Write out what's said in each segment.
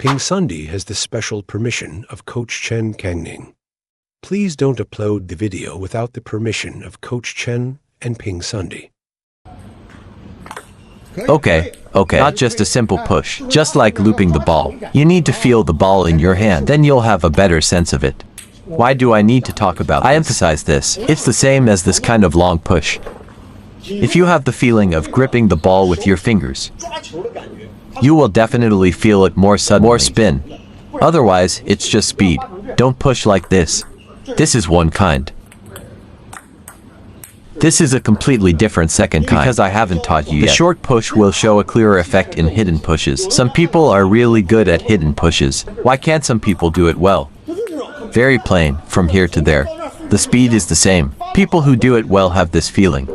PingSunday has the special permission of Coach Chen Kangning. Please don't upload the video without the permission of Coach Chen and PingSunday. Okay. Not just a simple push. Just like looping the ball. You need to feel the ball in your hand, then you'll have a better sense of it. Why do I need to talk about this? I emphasize this. It's the same as this kind of long push. If you have the feeling of gripping the ball with your fingers, you will definitely feel it more suddenly. More spin. Otherwise, it's just speed. Don't push like this. This is one kind. This is a completely different second kind because I haven't taught you yet. The short push will show a clearer effect in hidden pushes. Some people are really good at hidden pushes. Why can't some people do it well? Very plain, from here to there. The speed is the same. People who do it well have this feeling.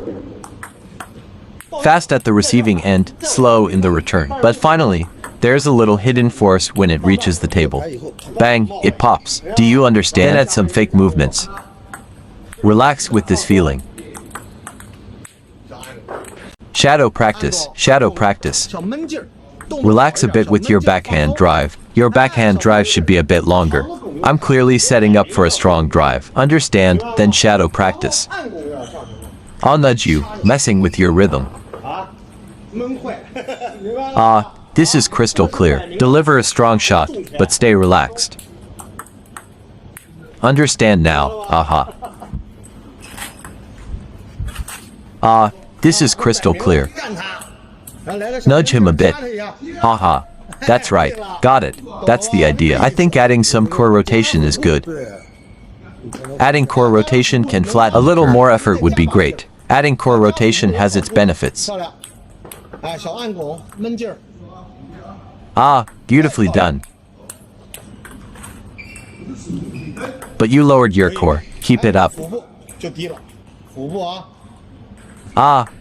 Fast at the receiving end, slow in the return. But finally, there's a little hidden force when it reaches the table. Bang, it pops. Do you understand? Then add some fake movements. Relax with this feeling. Shadow practice. Relax a bit with your backhand drive. Your backhand drive should be a bit longer. I'm clearly setting up for a strong drive. Understand, then shadow practice. I'll nudge you, messing with your rhythm. This is crystal clear. Deliver a strong shot, but stay relaxed. Understand now, this is crystal clear. Nudge him a bit. That's right. Got it. That's the idea. I think adding some core rotation is good. Adding core rotation can flatten. A little more effort would be great. Adding core rotation has its benefits. Beautifully done. But you lowered your core. Keep it up.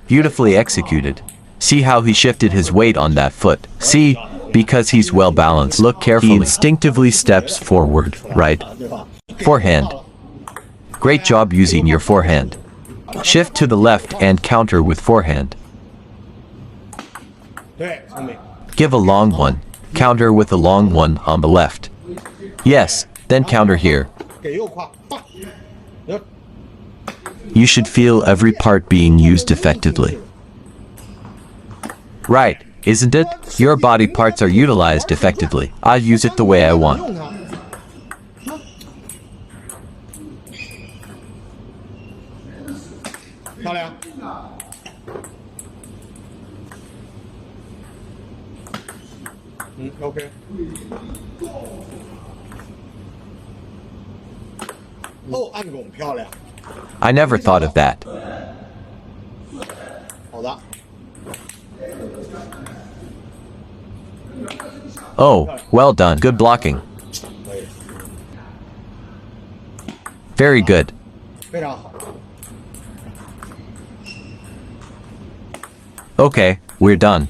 Beautifully executed. See how he shifted his weight on that foot. See, because he's well balanced. Look carefully. He instinctively steps forward, right? Forehand. Great job using your forehand. Shift to the left and counter with forehand. Give a long one. Counter with a long one on the left. Yes, then counter here. You should feel every part being used effectively. Right, isn't it? Your body parts are utilized effectively. I'll use it the way I want. Okay. I never thought of that. Oh, well done. Good blocking. Very good. Okay, we're done.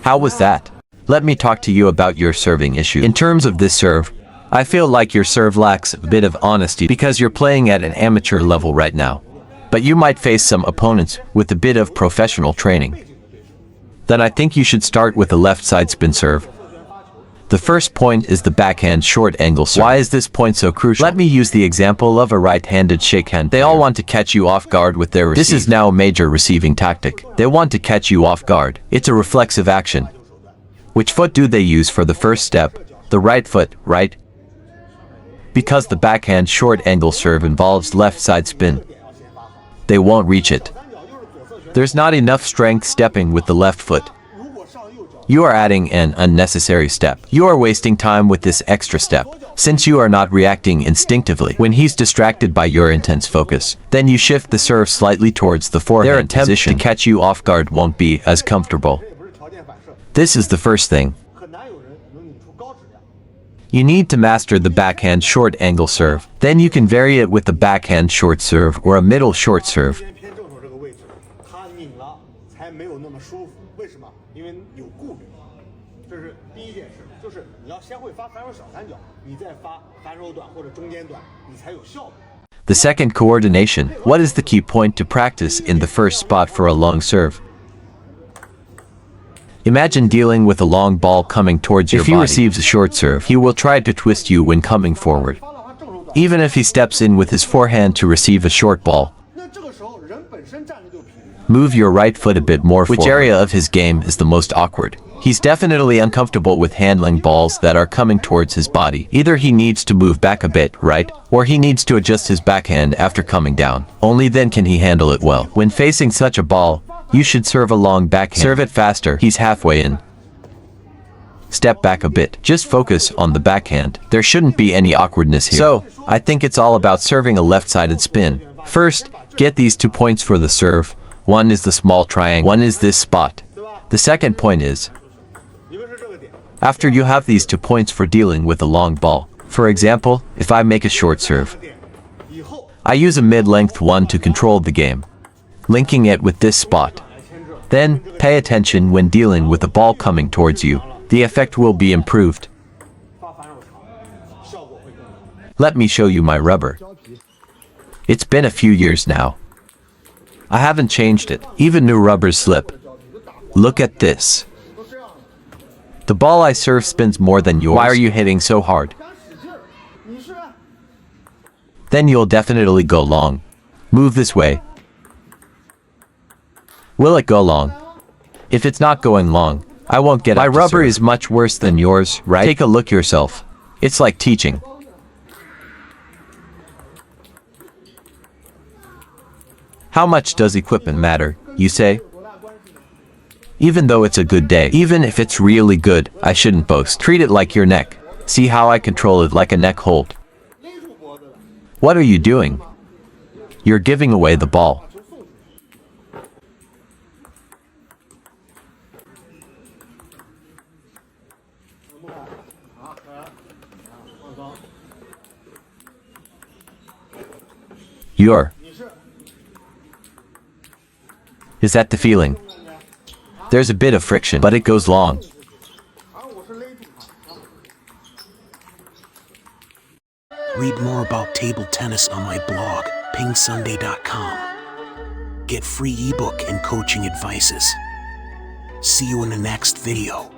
How was that? Let me talk to you about your serving issue. In terms of this serve, I feel like your serve lacks a bit of honesty because you're playing at an amateur level right now. But you might face some opponents with a bit of professional training. Then I think you should start with a left side spin serve. The first point is the backhand short angle serve. Why is this point so crucial? Let me use the example of a right-handed shakehand. They all want to catch you off guard with their receive. This is now a major receiving tactic. They want to catch you off guard. It's a reflexive action. Which foot do they use for the first step? The right foot, right? Because the backhand short angle serve involves left side spin. They won't reach it. There's not enough strength stepping with the left foot. You are adding an unnecessary step. You are wasting time with this extra step, since you are not reacting instinctively. When he's distracted by your intense focus, then you shift the serve slightly towards the forehand position. Their attempt to catch you off guard won't be as comfortable. This is the first thing. You need to master the backhand short angle serve. Then you can vary it with the backhand short serve or a middle short serve. The second, coordination. What is the key point to practice in the first spot for a long serve? Imagine dealing with a long ball coming towards your body. If he receives a short serve, he will try to twist you when coming forward. Even if he steps in with his forehand to receive a short ball, move your right foot a bit more forward. Which area of his game is the most awkward? He's definitely uncomfortable with handling balls that are coming towards his body. Either he needs to move back a bit, right? Or he needs to adjust his backhand after coming down. Only then can he handle it well. When facing such a ball, you should serve a long backhand. Serve it faster. He's halfway in. Step back a bit. Just focus on the backhand. There shouldn't be any awkwardness here. So, I think it's all about serving a left-sided spin. First, get these 2 points for the serve. One is the small triangle. One is this spot. The second point is, after you have these 2 points for dealing with a long ball. For example, if I make a short serve, I use a mid-length one to control the game, linking it with this spot. Then, pay attention when dealing with a ball coming towards you. The effect will be improved. Let me show you my rubber. It's been a few years now. I haven't changed it. Even new rubbers slip. Look at this. The ball I serve spins more than yours. Why are you hitting so hard? Then you'll definitely go long. Move this way. Will it go long? If it's not going long, I won't get it. My rubber is much worse than yours, right? Take a look yourself. It's like teaching. How much does equipment matter, you say? Even though it's a good day, even if it's really good, I shouldn't boast. Treat it like your neck. See how I control it like a neck hold. What are you doing? You're giving away the ball. Is that the feeling? There's a bit of friction, but it goes long. Read more about table tennis on my blog, PingSunday.com. Get free ebook and coaching advices. See you in the next video.